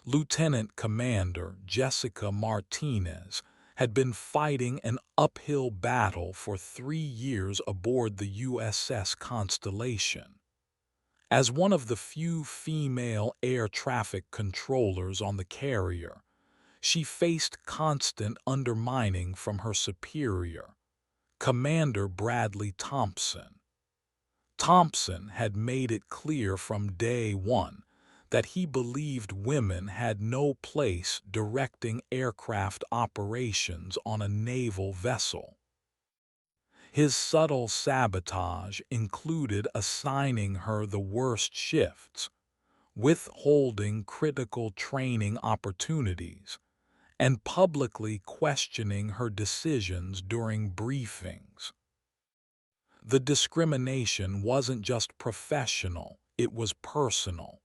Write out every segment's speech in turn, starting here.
Lieutenant Commander Jessica Martinez had been fighting an uphill battle for 3 years aboard the USS Constellation. As one of the few female air traffic controllers on the carrier, she faced constant undermining from her superior, Commander Bradley Thompson. Thompson had made it clear from day one that he believed women had no place directing aircraft operations on a naval vessel. His subtle sabotage included assigning her the worst shifts, withholding critical training opportunities, and publicly questioning her decisions during briefings. The discrimination wasn't just professional, it was personal.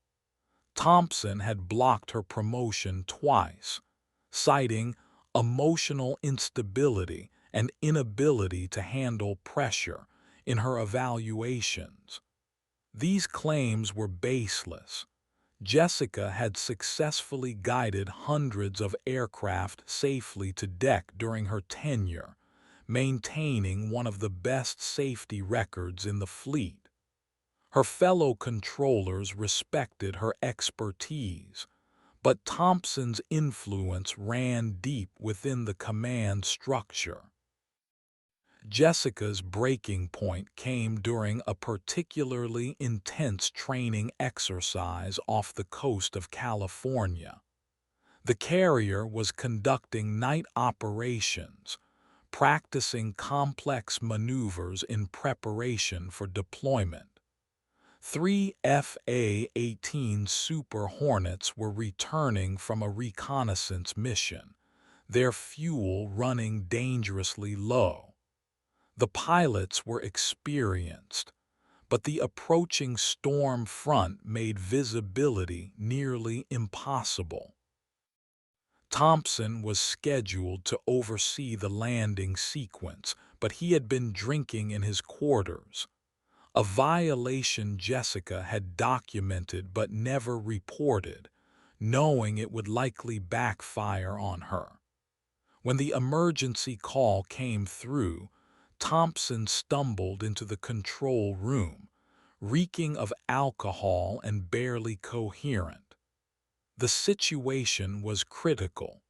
Thompson had blocked her promotion twice, citing emotional instability and inability to handle pressure in her evaluations. These claims were baseless. Jessica had successfully guided hundreds of aircraft safely to deck during her tenure, maintaining one of the best safety records in the fleet. Her fellow controllers respected her expertise, but Thompson's influence ran deep within the command structure. Jessica's breaking point came during a particularly intense training exercise off the coast of California. The carrier was conducting night operations, practicing complex maneuvers in preparation for deployment. Three F-A-18 Super Hornets were returning from a reconnaissance mission, their fuel running dangerously low. The pilots were experienced, but the approaching storm front made visibility nearly impossible. Thompson was scheduled to oversee the landing sequence, but he had been drinking in his quarters, a violation Jessica had documented but never reported, knowing it would likely backfire on her. When the emergency call came through, Thompson stumbled into the control room, reeking of alcohol and barely coherent. The situation was critical.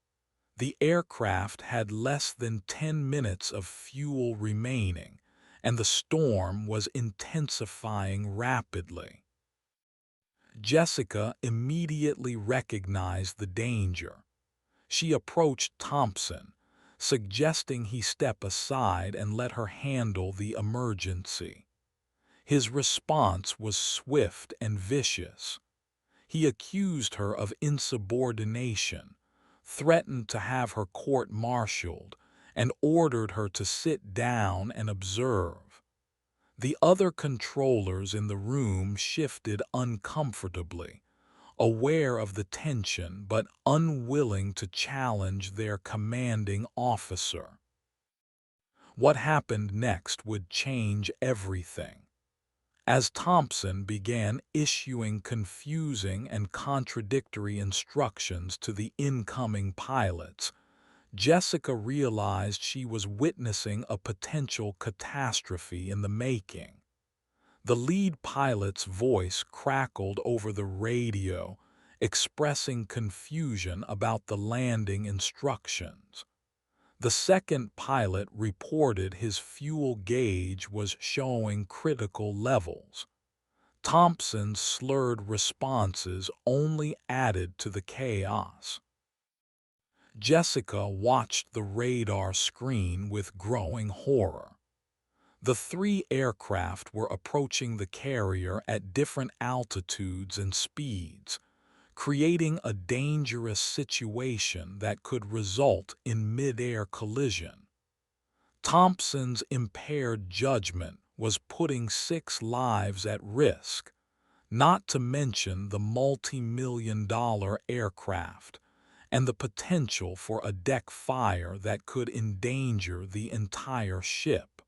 The aircraft had less than 10 minutes of fuel remaining, and the storm was intensifying rapidly. Jessica immediately recognized the danger. She approached Thompson, suggesting he step aside and let her handle the emergency. His response was swift and vicious. He accused her of insubordination, threatened to have her court-martialed, and ordered her to sit down and observe. The other controllers in the room shifted uncomfortably, aware of the tension but unwilling to challenge their commanding officer. What happened next would change everything. As Thompson began issuing confusing and contradictory instructions to the incoming pilots, Jessica realized she was witnessing a potential catastrophe in the making. The lead pilot's voice crackled over the radio, expressing confusion about the landing instructions. The second pilot reported his fuel gauge was showing critical levels. Thompson's slurred responses only added to the chaos. Jessica watched the radar screen with growing horror. The three aircraft were approaching the carrier at different altitudes and speeds, creating a dangerous situation that could result in mid-air collision. Thompson's impaired judgment was putting 6 lives at risk, not to mention the multi-million-dollar aircraft and the potential for a deck fire that could endanger the entire ship.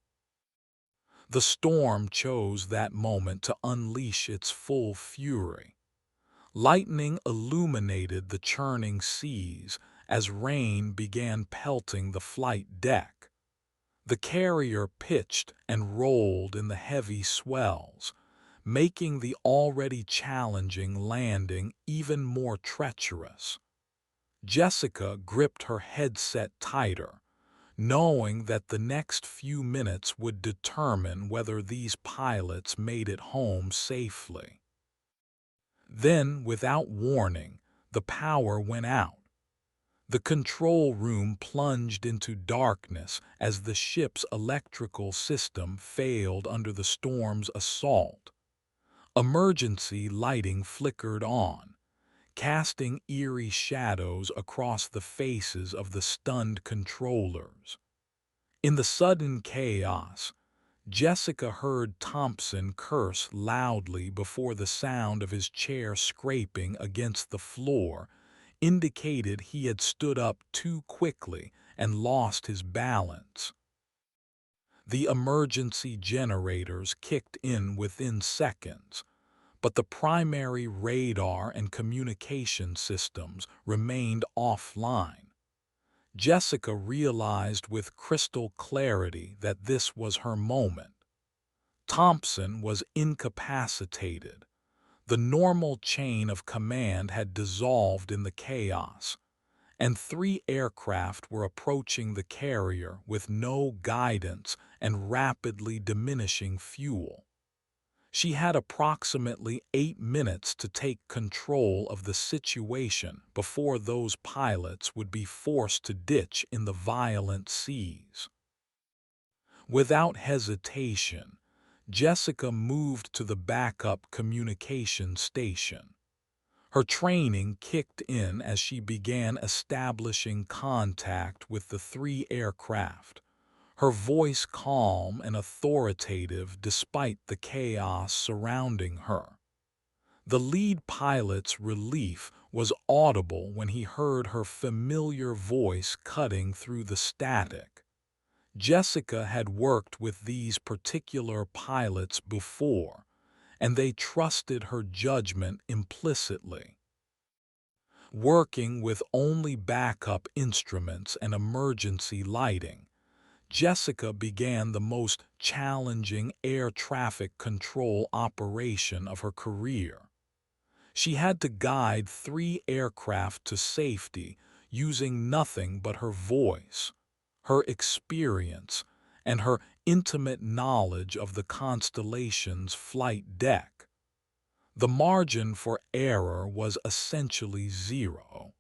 The storm chose that moment to unleash its full fury. Lightning illuminated the churning seas as rain began pelting the flight deck. The carrier pitched and rolled in the heavy swells, making the already challenging landing even more treacherous. Jessica gripped her headset tighter, knowing that the next few minutes would determine whether these pilots made it home safely. Then, without warning, the power went out. The control room plunged into darkness as the ship's electrical system failed under the storm's assault. Emergency lighting flickered on, casting eerie shadows across the faces of the stunned controllers. In the sudden chaos, Jessica heard Thompson curse loudly before the sound of his chair scraping against the floor indicated he had stood up too quickly and lost his balance. The emergency generators kicked in within seconds, but the primary radar and communication systems remained offline. Jessica realized with crystal clarity that this was her moment. Thompson was incapacitated. The normal chain of command had dissolved in the chaos, and 3 aircraft were approaching the carrier with no guidance and rapidly diminishing fuel. She had approximately 8 minutes to take control of the situation before those pilots would be forced to ditch in the violent seas. Without hesitation, Jessica moved to the backup communication station. Her training kicked in as she began establishing contact with the 3 aircraft, her voice calm and authoritative despite the chaos surrounding her. The lead pilot's relief was audible when he heard her familiar voice cutting through the static. Jessica had worked with these particular pilots before, and they trusted her judgment implicitly. Working with only backup instruments and emergency lighting, Jessica began the most challenging air traffic control operation of her career. She had to guide 3 aircraft to safety using nothing but her voice, her experience, and her intimate knowledge of the constellation's flight deck. The margin for error was essentially zero.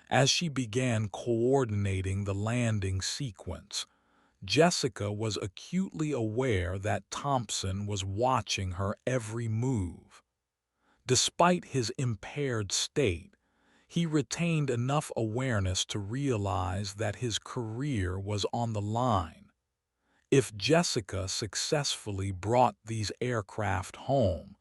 As she began coordinating the landing sequence, Jessica was acutely aware that Thompson was watching her every move. Despite his impaired state, he retained enough awareness to realize that his career was on the line. If Jessica successfully brought these aircraft home,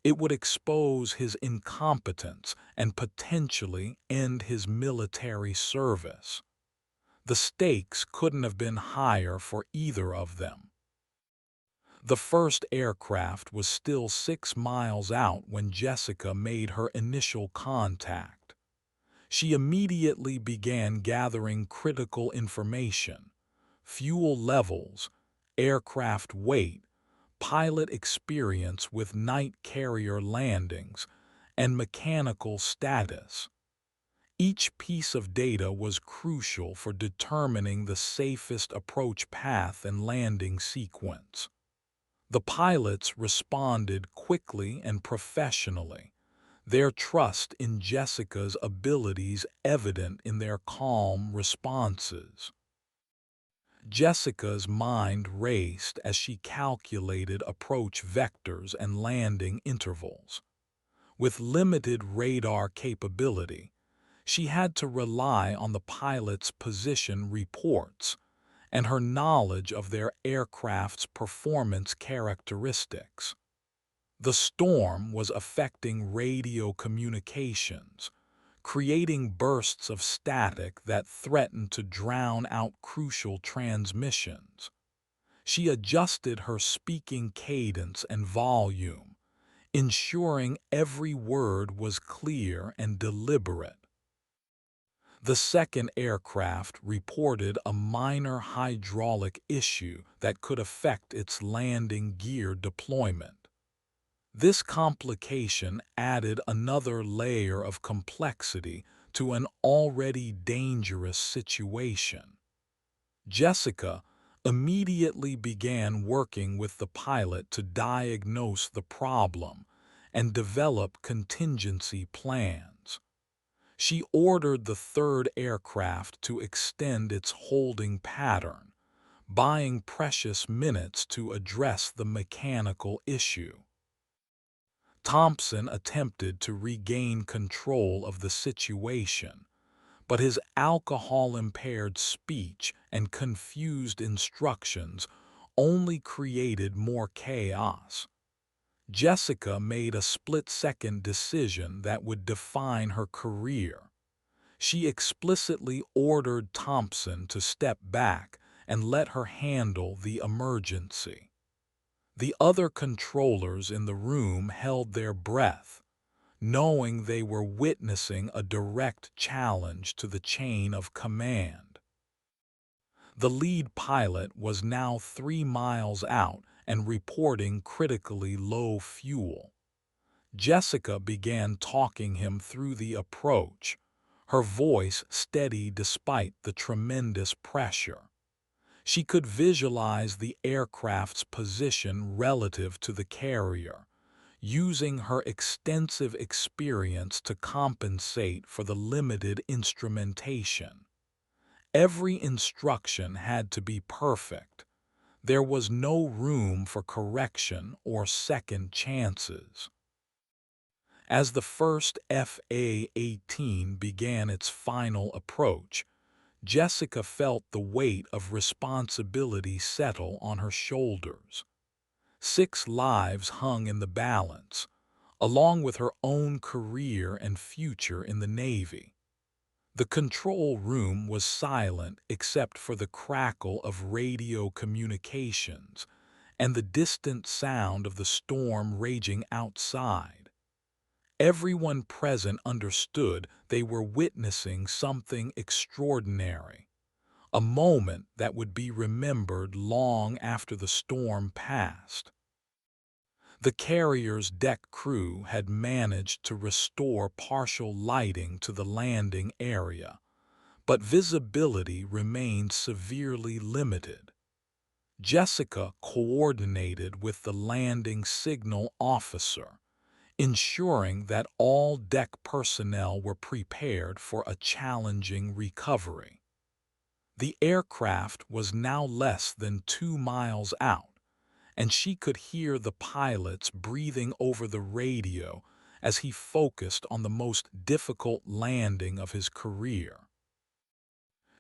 it would expose his incompetence and potentially end his military service. The stakes couldn't have been higher for either of them. The first aircraft was still 6 miles out when Jessica made her initial contact. She immediately began gathering critical information: fuel levels, aircraft weight, pilot experience with night carrier landings, and mechanical status. Each piece of data was crucial for determining the safest approach path and landing sequence. The pilots responded quickly and professionally, their trust in Jessica's abilities evident in their calm responses. Jessica's mind raced as she calculated approach vectors and landing intervals. With limited radar capability, she had to rely on the pilot's position reports and her knowledge of their aircraft's performance characteristics. The storm was affecting radio communications, creating bursts of static that threatened to drown out crucial transmissions. She adjusted her speaking cadence and volume, ensuring every word was clear and deliberate. The second aircraft reported a minor hydraulic issue that could affect its landing gear deployment. This complication added another layer of complexity to an already dangerous situation. Jessica immediately began working with the pilot to diagnose the problem and develop contingency plans. She ordered the third aircraft to extend its holding pattern, buying precious minutes to address the mechanical issue. Thompson attempted to regain control of the situation, but his alcohol-impaired speech and confused instructions only created more chaos. Jessica made a split-second decision that would define her career. She explicitly ordered Thompson to step back and let her handle the emergency. The other controllers in the room held their breath, knowing they were witnessing a direct challenge to the chain of command. The lead pilot was now 3 miles out and reporting critically low fuel. Jessica began talking him through the approach, her voice steady despite the tremendous pressure. She could visualize the aircraft's position relative to the carrier, using her extensive experience to compensate for the limited instrumentation. Every instruction had to be perfect. There was no room for correction or second chances. As the first A-18 began its final approach, Jessica felt the weight of responsibility settle on her shoulders. 6 lives hung in the balance, along with her own career and future in the Navy. The control room was silent except for the crackle of radio communications and the distant sound of the storm raging outside. Everyone present understood they were witnessing something extraordinary, a moment that would be remembered long after the storm passed. The carrier's deck crew had managed to restore partial lighting to the landing area, but visibility remained severely limited. Jessica coordinated with the landing signal officer, ensuring that all deck personnel were prepared for a challenging recovery. The aircraft was now less than 2 miles out, and she could hear the pilots breathing over the radio as he focused on the most difficult landing of his career.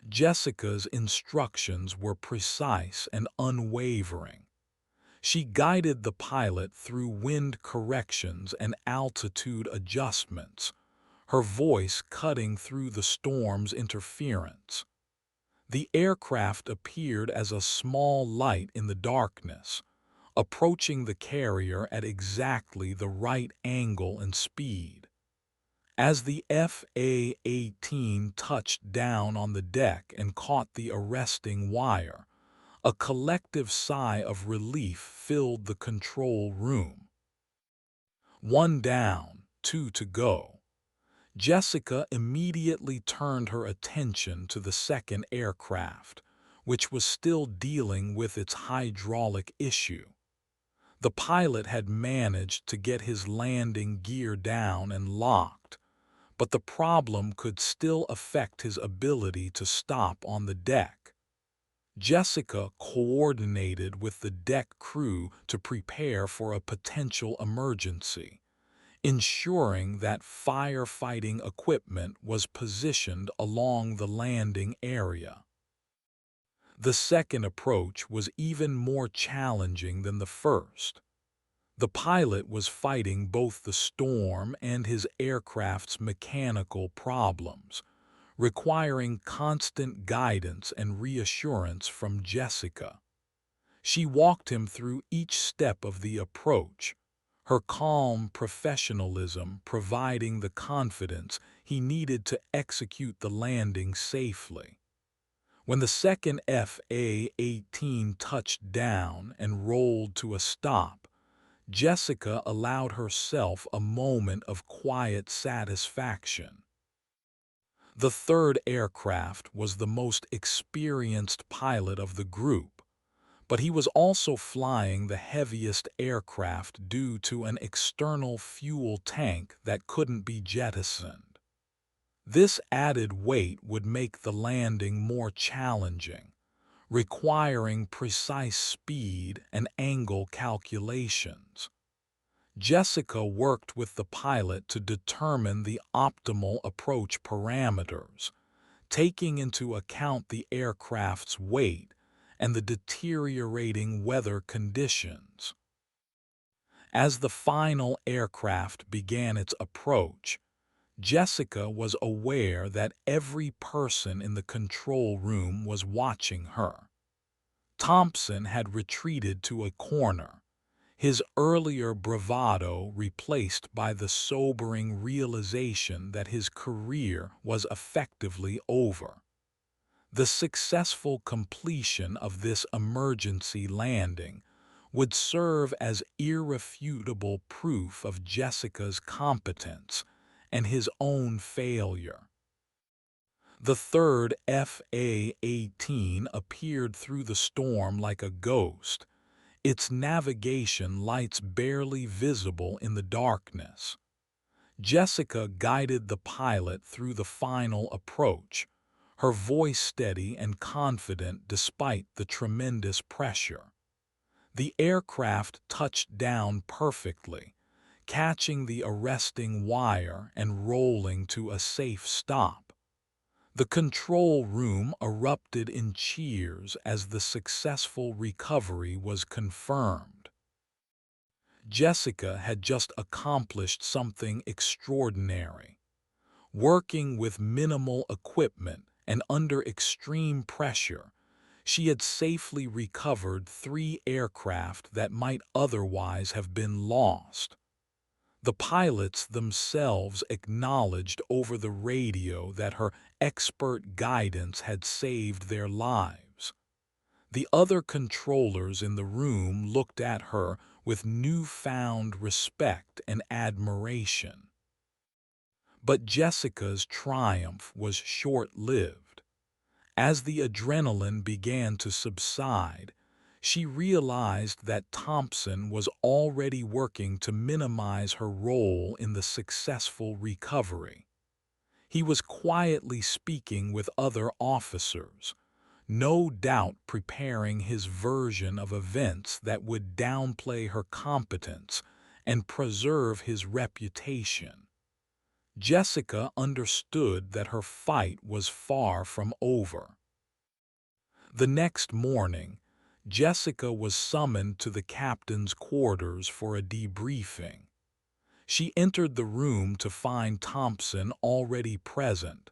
Jessica's instructions were precise and unwavering. She guided the pilot through wind corrections and altitude adjustments, her voice cutting through the storm's interference. The aircraft appeared as a small light in the darkness, approaching the carrier at exactly the right angle and speed. As the A-18 touched down on the deck and caught the arresting wire, a collective sigh of relief filled the control room. 1 down, 2 to go. Jessica immediately turned her attention to the second aircraft, which was still dealing with its hydraulic issue. The pilot had managed to get his landing gear down and locked, but the problem could still affect his ability to stop on the deck. Jessica coordinated with the deck crew to prepare for a potential emergency, ensuring that firefighting equipment was positioned along the landing area. The second approach was even more challenging than the first. The pilot was fighting both the storm and his aircraft's mechanical problems, requiring constant guidance and reassurance from Jessica. She walked him through each step of the approach, her calm professionalism providing the confidence he needed to execute the landing safely. When the second F-A-18 touched down and rolled to a stop, Jessica allowed herself a moment of quiet satisfaction. The third aircraft was the most experienced pilot of the group, but he was also flying the heaviest aircraft due to an external fuel tank that couldn't be jettisoned. This added weight would make the landing more challenging, requiring precise speed and angle calculations. Jessica worked with the pilot to determine the optimal approach parameters, taking into account the aircraft's weight and the deteriorating weather conditions. As the final aircraft began its approach, Jessica was aware that every person in the control room was watching her. Thompson had retreated to a corner, his earlier bravado replaced by the sobering realization that his career was effectively over. The successful completion of this emergency landing would serve as irrefutable proof of Jessica's competence and his own failure. The third F-A-18 appeared through the storm like a ghost, its navigation lights barely visible in the darkness. Jessica guided the pilot through the final approach, her voice steady and confident despite the tremendous pressure. The aircraft touched down perfectly, catching the arresting wire and rolling to a safe stop. The control room erupted in cheers as the successful recovery was confirmed. Jessica had just accomplished something extraordinary. Working with minimal equipment and under extreme pressure, she had safely recovered 3 aircraft that might otherwise have been lost. The pilots themselves acknowledged over the radio that her expert guidance had saved their lives. The other controllers in the room looked at her with newfound respect and admiration. But Jessica's triumph was short-lived. As the adrenaline began to subside, she realized that Thompson was already working to minimize her role in the successful recovery. He was quietly speaking with other officers, no doubt preparing his version of events that would downplay her competence and preserve his reputation. Jessica understood that her fight was far from over. The next morning, Jessica was summoned to the captain's quarters for a debriefing. She entered the room to find Thompson already present,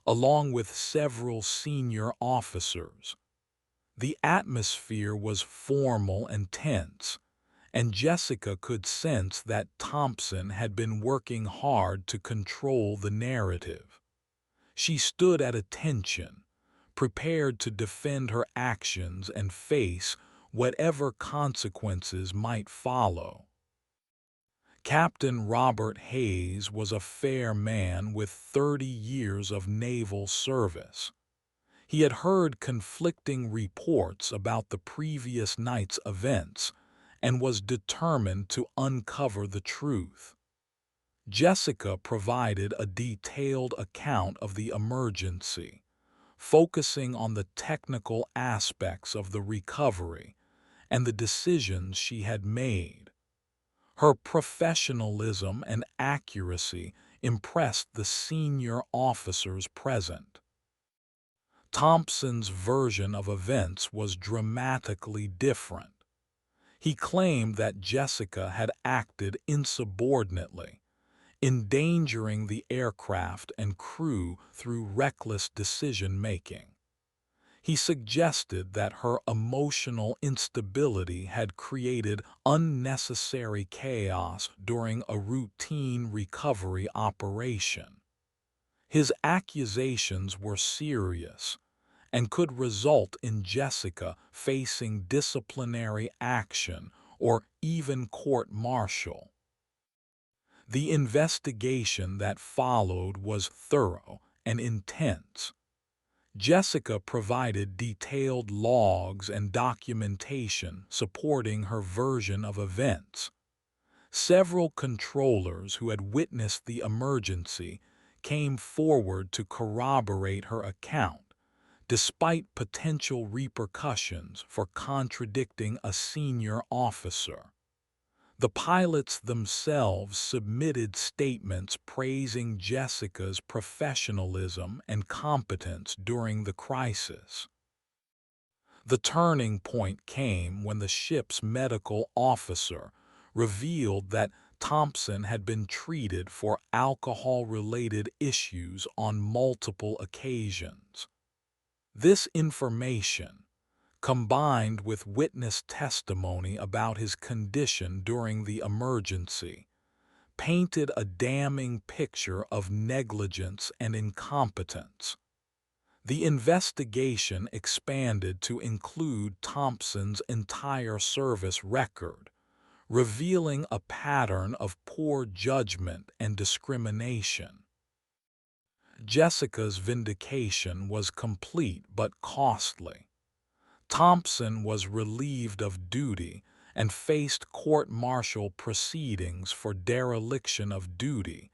along with several senior officers. The atmosphere was formal and tense, and Jessica could sense that Thompson had been working hard to control the narrative. She stood at attention, prepared to defend her actions and face whatever consequences might follow. Captain Robert Hayes was a fair man with 30 years of naval service. He had heard conflicting reports about the previous night's events and was determined to uncover the truth. Jessica provided a detailed account of the emergency, focusing on the technical aspects of the recovery and the decisions she had made. Her professionalism and accuracy impressed the senior officers present. Thompson's version of events was dramatically different. He claimed that Jessica had acted insubordinately, endangering the aircraft and crew through reckless decision-making. He suggested that her emotional instability had created unnecessary chaos during a routine recovery operation. His accusations were serious and could result in Jessica facing disciplinary action or even court-martial. The investigation that followed was thorough and intense. Jessica provided detailed logs and documentation supporting her version of events. Several controllers who had witnessed the emergency came forward to corroborate her account, despite potential repercussions for contradicting a senior officer. The pilots themselves submitted statements praising Jessica's professionalism and competence during the crisis. The turning point came when the ship's medical officer revealed that Thompson had been treated for alcohol-related issues on multiple occasions. This information, combined with witness testimony about his condition during the emergency, painted a damning picture of negligence and incompetence. The investigation expanded to include Thompson's entire service record, revealing a pattern of poor judgment and discrimination. Jessica's vindication was complete but costly. Thompson was relieved of duty and faced court-martial proceedings for dereliction of duty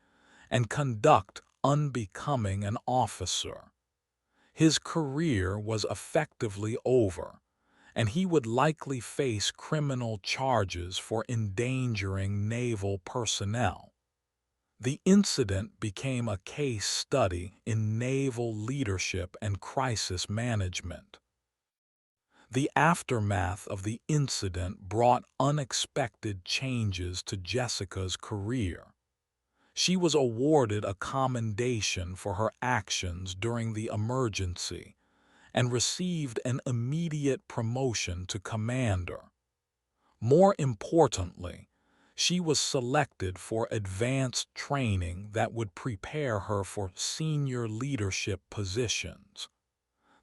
and conduct unbecoming an officer. His career was effectively over, and he would likely face criminal charges for endangering naval personnel. The incident became a case study in naval leadership and crisis management. The aftermath of the incident brought unexpected changes to Jessica's career. She was awarded a commendation for her actions during the emergency and received an immediate promotion to commander. More importantly, she was selected for advanced training that would prepare her for senior leadership positions.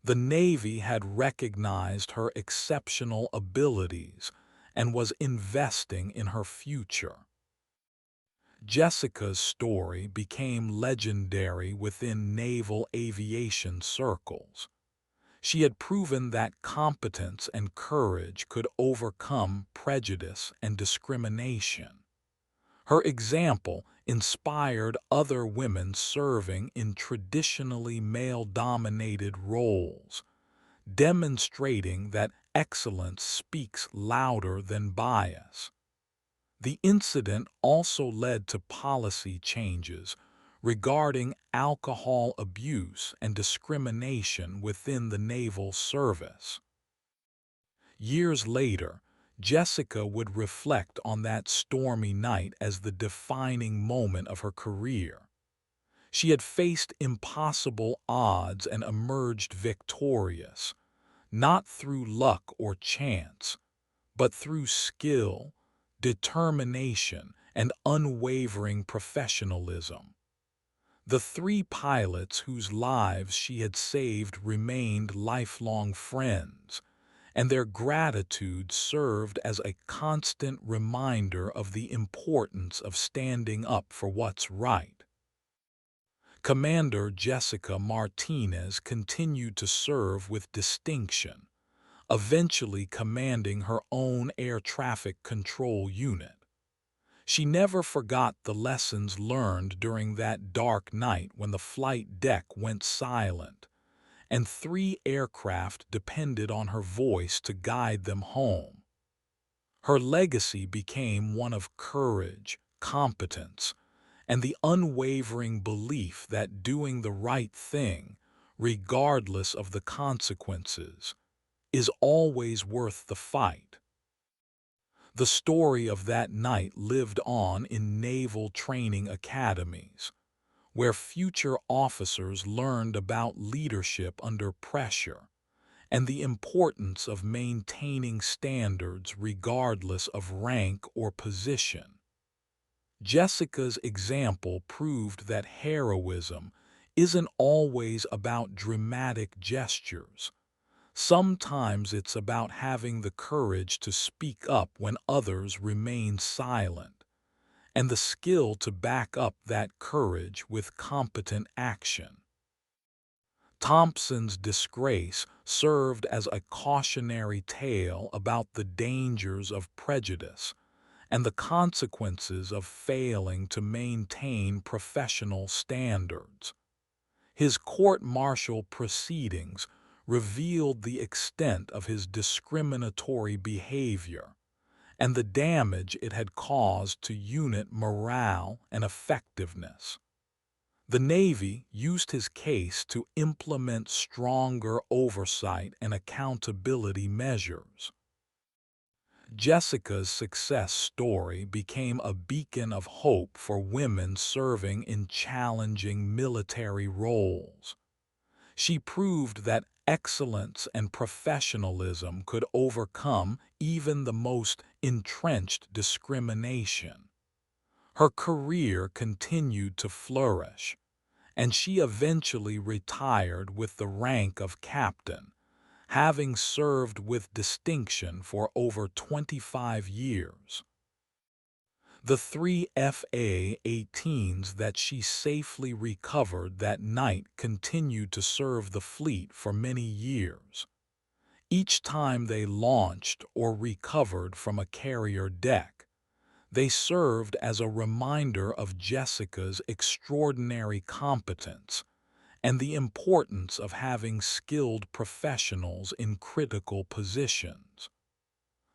The Navy had recognized her exceptional abilities and was investing in her future. Jessica's story became legendary within naval aviation circles. She had proven that competence and courage could overcome prejudice and discrimination. Her example inspired other women serving in traditionally male-dominated roles, demonstrating that excellence speaks louder than bias. The incident also led to policy changes regarding alcohol abuse and discrimination within the naval service. Years later, Jessica would reflect on that stormy night as the defining moment of her career. She had faced impossible odds and emerged victorious, not through luck or chance, but through skill, determination, and unwavering professionalism. The three pilots whose lives she had saved remained lifelong friends, and their gratitude served as a constant reminder of the importance of standing up for what's right. Commander Jessica Martinez continued to serve with distinction, eventually commanding her own air traffic control unit. She never forgot the lessons learned during that dark night when the flight deck went silent, and 3 aircraft depended on her voice to guide them home. Her legacy became one of courage, competence, and the unwavering belief that doing the right thing, regardless of the consequences, is always worth the fight. The story of that night lived on in naval training academies, where future officers learned about leadership under pressure and the importance of maintaining standards regardless of rank or position. Jessica's example proved that heroism isn't always about dramatic gestures. Sometimes it's about having the courage to speak up when others remain silent, and the skill to back up that courage with competent action. Thompson's disgrace served as a cautionary tale about the dangers of prejudice and the consequences of failing to maintain professional standards. His court-martial proceedings revealed the extent of his discriminatory behavior and the damage it had caused to unit morale and effectiveness. The Navy used his case to implement stronger oversight and accountability measures. Jessica's success story became a beacon of hope for women serving in challenging military roles. She proved that excellence and professionalism could overcome even the most entrenched discrimination. Her career continued to flourish, and she eventually retired with the rank of captain, having served with distinction for over 25 years. The three A-18s that she safely recovered that night continued to serve the fleet for many years. Each time they launched or recovered from a carrier deck, they served as a reminder of Jessica's extraordinary competence and the importance of having skilled professionals in critical positions.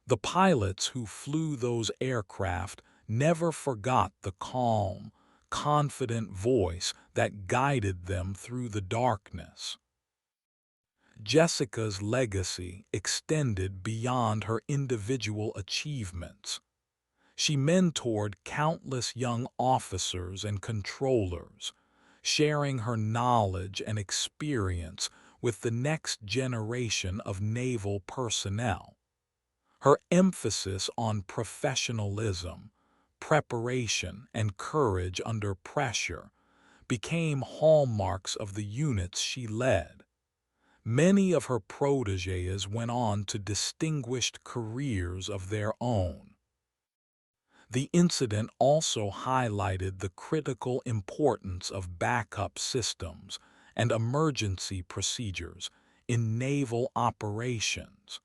The pilots who flew those aircraft never forgot the calm, confident voice that guided them through the darkness. Jessica's legacy extended beyond her individual achievements. She mentored countless young officers and controllers, sharing her knowledge and experience with the next generation of naval personnel. Her emphasis on professionalism, preparation, and courage under pressure became hallmarks of the units she led. Many of her protégés went on to distinguished careers of their own. The incident also highlighted the critical importance of backup systems and emergency procedures in naval operations.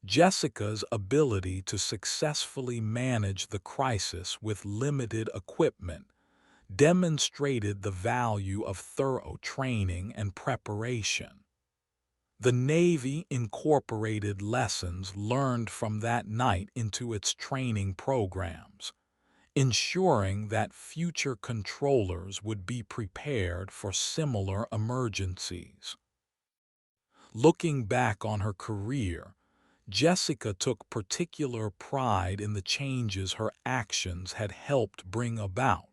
Jessica's ability to successfully manage the crisis with limited equipment demonstrated the value of thorough training and preparation. The Navy incorporated lessons learned from that night into its training programs, ensuring that future controllers would be prepared for similar emergencies. Looking back on her career, Jessica took particular pride in the changes her actions had helped bring about.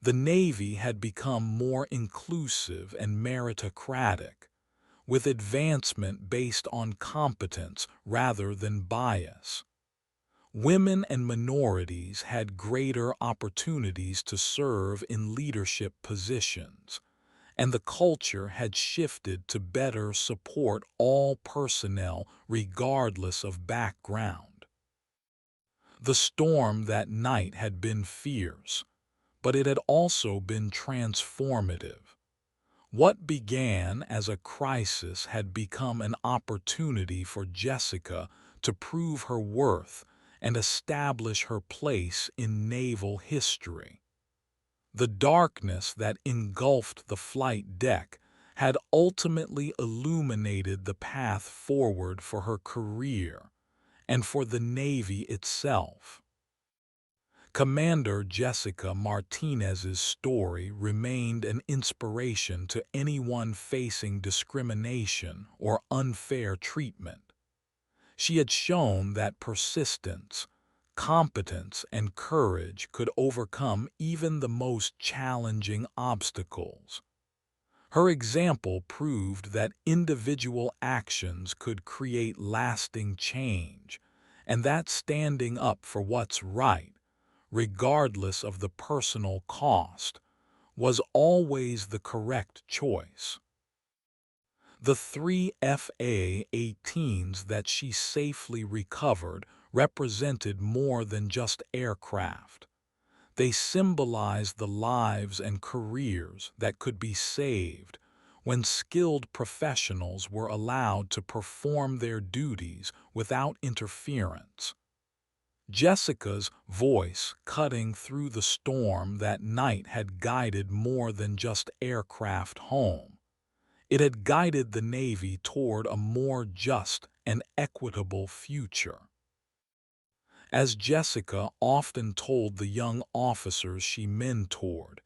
The Navy had become more inclusive and meritocratic, with advancement based on competence rather than bias. Women and minorities had greater opportunities to serve in leadership positions, and the culture had shifted to better support all personnel regardless of background. The storm that night had been fierce, but it had also been transformative. What began as a crisis had become an opportunity for Jessica to prove her worth and establish her place in naval history. The darkness that engulfed the flight deck had ultimately illuminated the path forward for her career and for the Navy itself. Commander Jessica Martinez's story remained an inspiration to anyone facing discrimination or unfair treatment. She had shown that persistence, competence, and courage could overcome even the most challenging obstacles. Her example proved that individual actions could create lasting change, and that standing up for what's right, regardless of the personal cost, was always the correct choice. The three FA-18s that she safely recovered represented more than just aircraft. They symbolized the lives and careers that could be saved when skilled professionals were allowed to perform their duties without interference. Jessica's voice cutting through the storm that night had guided more than just aircraft home. It had guided the Navy toward a more just and equitable future. As Jessica often told the young officers she mentored,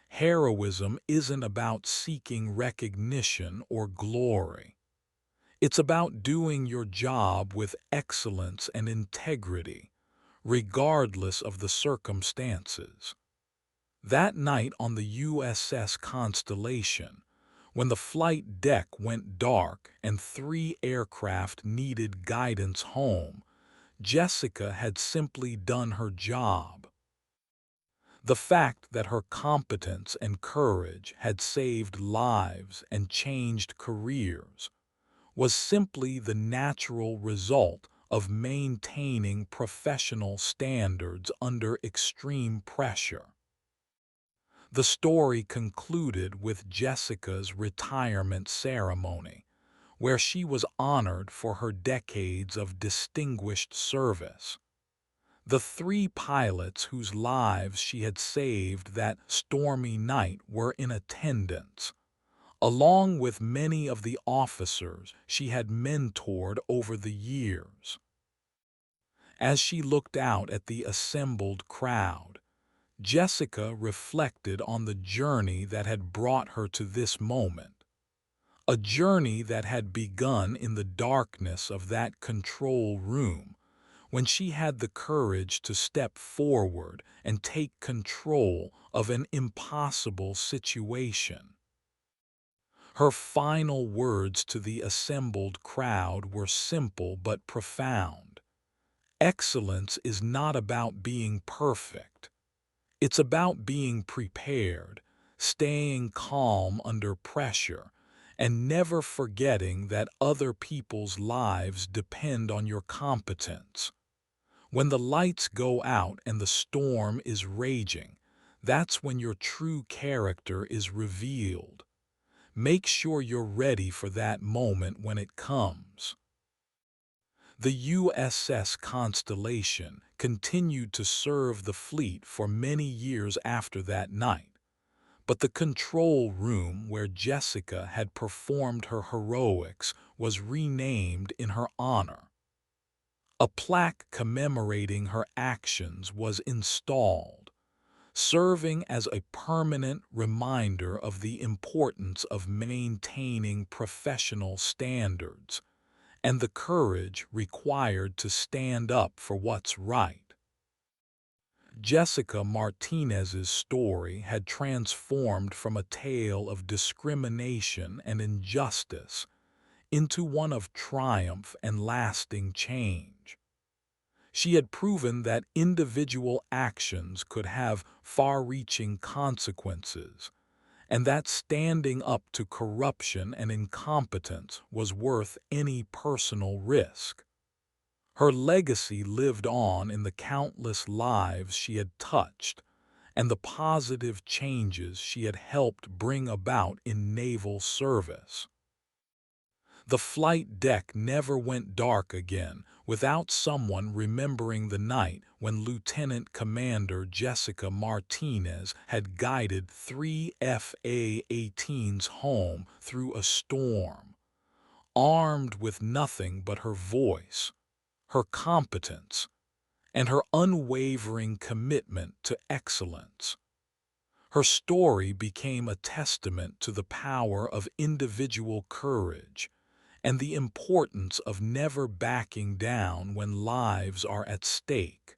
heroism isn't about seeking recognition or glory. It's about doing your job with excellence and integrity, regardless of the circumstances. That night on the USS Constellation, when the flight deck went dark and three aircraft needed guidance home, Jessica had simply done her job. The fact that her competence and courage had saved lives and changed careers was simply the natural result of maintaining professional standards under extreme pressure. The story concluded with Jessica's retirement ceremony, where she was honored for her decades of distinguished service. The three pilots whose lives she had saved that stormy night were in attendance, along with many of the officers she had mentored over the years. As she looked out at the assembled crowd, Jessica reflected on the journey that had brought her to this moment, a journey that had begun in the darkness of that control room when she had the courage to step forward and take control of an impossible situation. Her final words to the assembled crowd were simple but profound. Excellence is not about being perfect. It's about being prepared, staying calm under pressure, and never forgetting that other people's lives depend on your competence. When the lights go out and the storm is raging, that's when your true character is revealed. Make sure you're ready for that moment when it comes. The USS Constellation continued to serve the fleet for many years after that night, but the control room where Jessica had performed her heroics was renamed in her honor. A plaque commemorating her actions was installed, serving as a permanent reminder of the importance of maintaining professional standards and the courage required to stand up for what's right. Jessica Martinez's story had transformed from a tale of discrimination and injustice into one of triumph and lasting change. She had proven that individual actions could have far-reaching consequences, and that standing up to corruption and incompetence was worth any personal risk. Her legacy lived on in the countless lives she had touched and the positive changes she had helped bring about in naval service. The flight deck never went dark again without someone remembering the night when Lieutenant Commander Jessica Martinez had guided three FA-18s home through a storm, armed with nothing but her voice, her competence, and her unwavering commitment to excellence. Her story became a testament to the power of individual courage and the importance of never backing down when lives are at stake.